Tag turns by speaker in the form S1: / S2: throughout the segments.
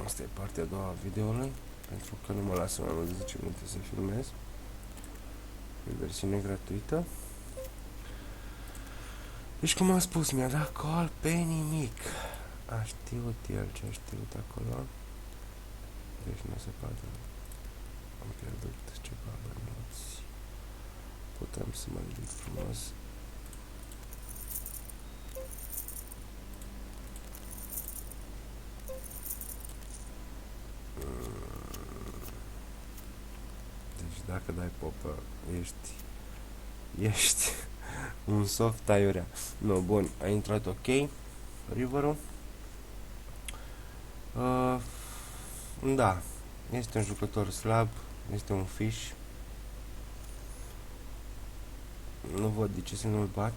S1: Asta e partea a doua a videoului, pentru că nu mă lasă mai mult de 10 minute să filmez. E versiune gratuită. Deci, cum am spus, mi-a dat call pe nimic. A știut el ce a știut acolo. Deci nu se poate. Am pierdut ceva bănuți. Putem să mă ridic frumos. Deci dacă dai popă, ești un soft aiurea. Nu, bun, a intrat ok river-ul. Da, este un jucător slab, este un fish. Nu văd de ce să nu-l bat.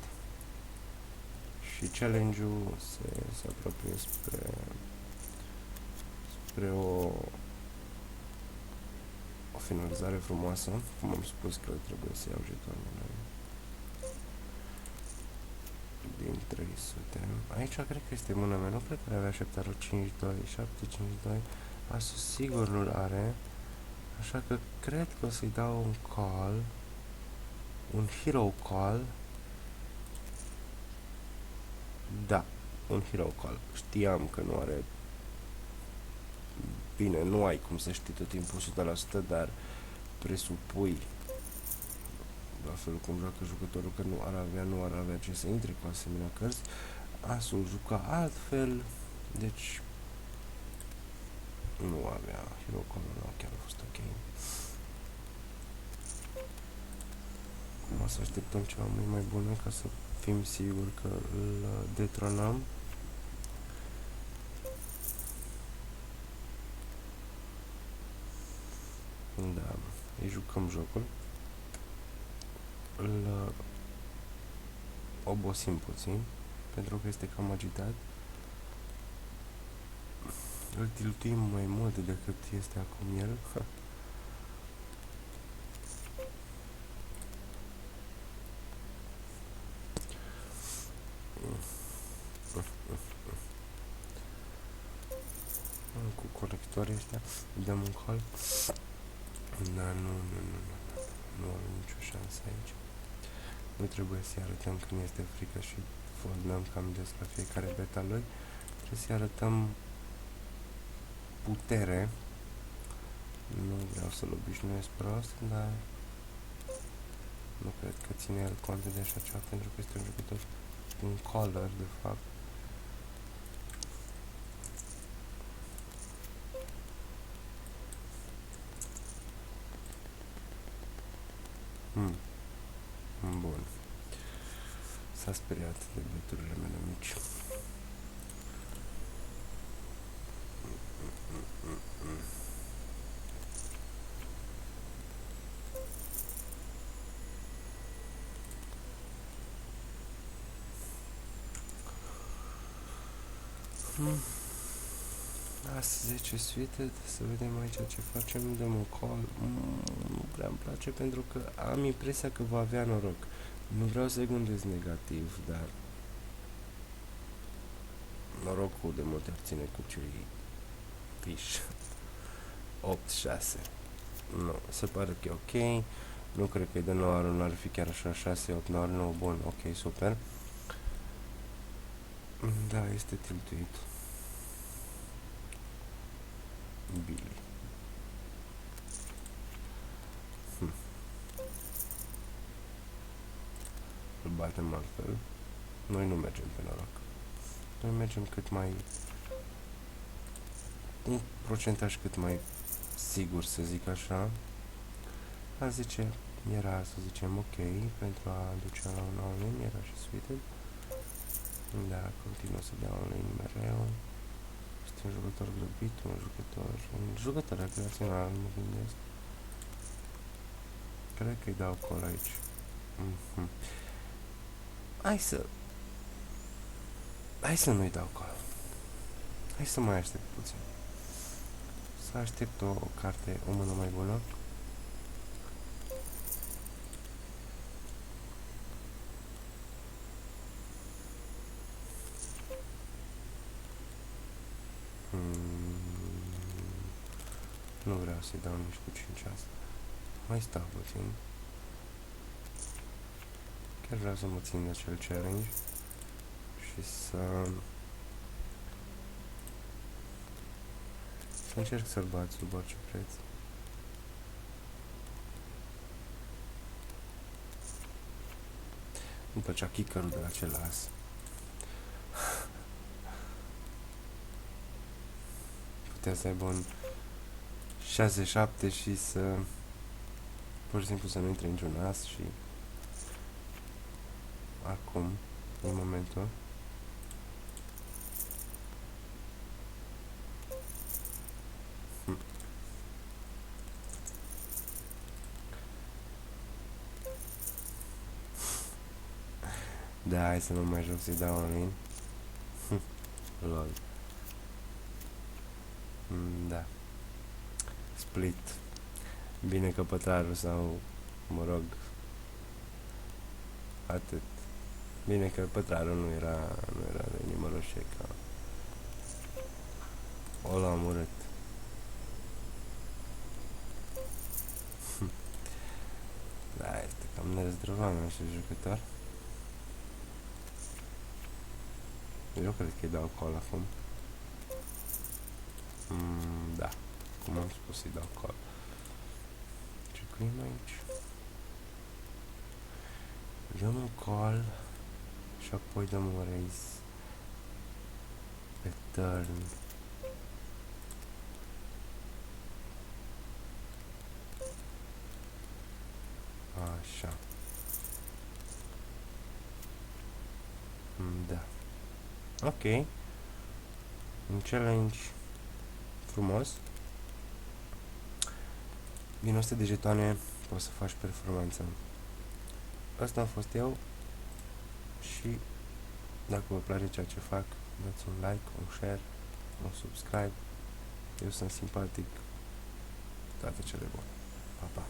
S1: Și challenge-ul se apropie spre o finalizare frumoasă. Cum am spus că trebuie să iau jetoanele din 300. Aici cred că este mâna mea, nu cred că avea așteptarul 5-2, 7-5-2. Asus sigur nu-l are. Așa că cred că o să-i dau un call. Un hero call. Da, un hero call. Știam că nu are. Bine, nu ai cum să știi tot timpul 100%, dar presupui, la fel cum joacă jucătorul, că nu ar avea ce să intre cu asemenea cărți. Asul juca altfel, deci nu avea hero call, nu, chiar a fost ok. O să așteptăm ceva mai bun ca să fim siguri că îl detronăm. Da, îi jucăm jocul. Îl obosim puțin, pentru că este cam agitat. Îl tiltuim mai mult decât este acum el. Cu colectorii ăștia dăm un call. Da, nu avem nicio șansă aici. Nu trebuie să-i arătăm când este frică și foldăm cam des la fiecare beta lui. Trebuie să-i arătăm putere. Nu vreau să-l obișnuiesc prost, dar nu cred că ține el cont de așa ceva, pentru că este un jucător, un caller, de fapt. Bun. S-a speriat de beturile mele mici. Astăzi 10 suite, să vedem aici ce facem, dăm un call. Nu prea îmi place pentru că am impresia că va avea noroc. Nu vreau să-i gândesc negativ, dar norocul de multe ori ține cu cei fish. 8-6. Nu, se pare că e ok. Nu cred că e de 9 ori, nu ar fi chiar așa 6, 8, 9 ori, 9, bun, ok, super. Da, este tiltuit. Billy. Îl batem altfel. Noi nu mergem pe noroc. Noi mergem cât mai... un procentaj cât mai sigur, să zic așa. A 10 era, să zicem, ok, pentru a duce la un all-in, era și suited. Da, continuă să dea all-in mereu. Este un jucător grăbit, un jucător recreațional, mă gândesc. Cred că îi dau call aici. Hai să nu-i dau call. Hai să mai aștept puțin. Să aștept o carte, o mână mai bună. Nu vreau să-i dau nici cu 5 asta. Mai stau puțin. Chiar vreau să mă țin de acel challenge și să încerc să-l bat sub orice preț. Îmi plăcea kicker-ul de la acel as. Putea să aibă un 6-7 și să pur și simplu să nu intre niciun as și acum, în momentul da, hai să nu mai joc, să-i dau all-in. Lol. Da. Split. Bine că pătrarul sau, mă rog, atât. Bine că pătrarul nu era de nimăroșe, că o l-am urât. Da, este cam nerăzdrăvan acest jucător. Eu cred că îi dau call acum. Da, cum am spus, îi dau call. Ciucuim aici. Dăm un call și apoi dăm un raise pe turn. Așa. Da. Ok. Un challenge frumos. Din 100 de jetoane poți să faci performanță. Asta am fost eu și dacă vă place ceea ce fac, dați un like, un share, un subscribe. Eu sunt simpatic. Toate cele bune. Pa, pa!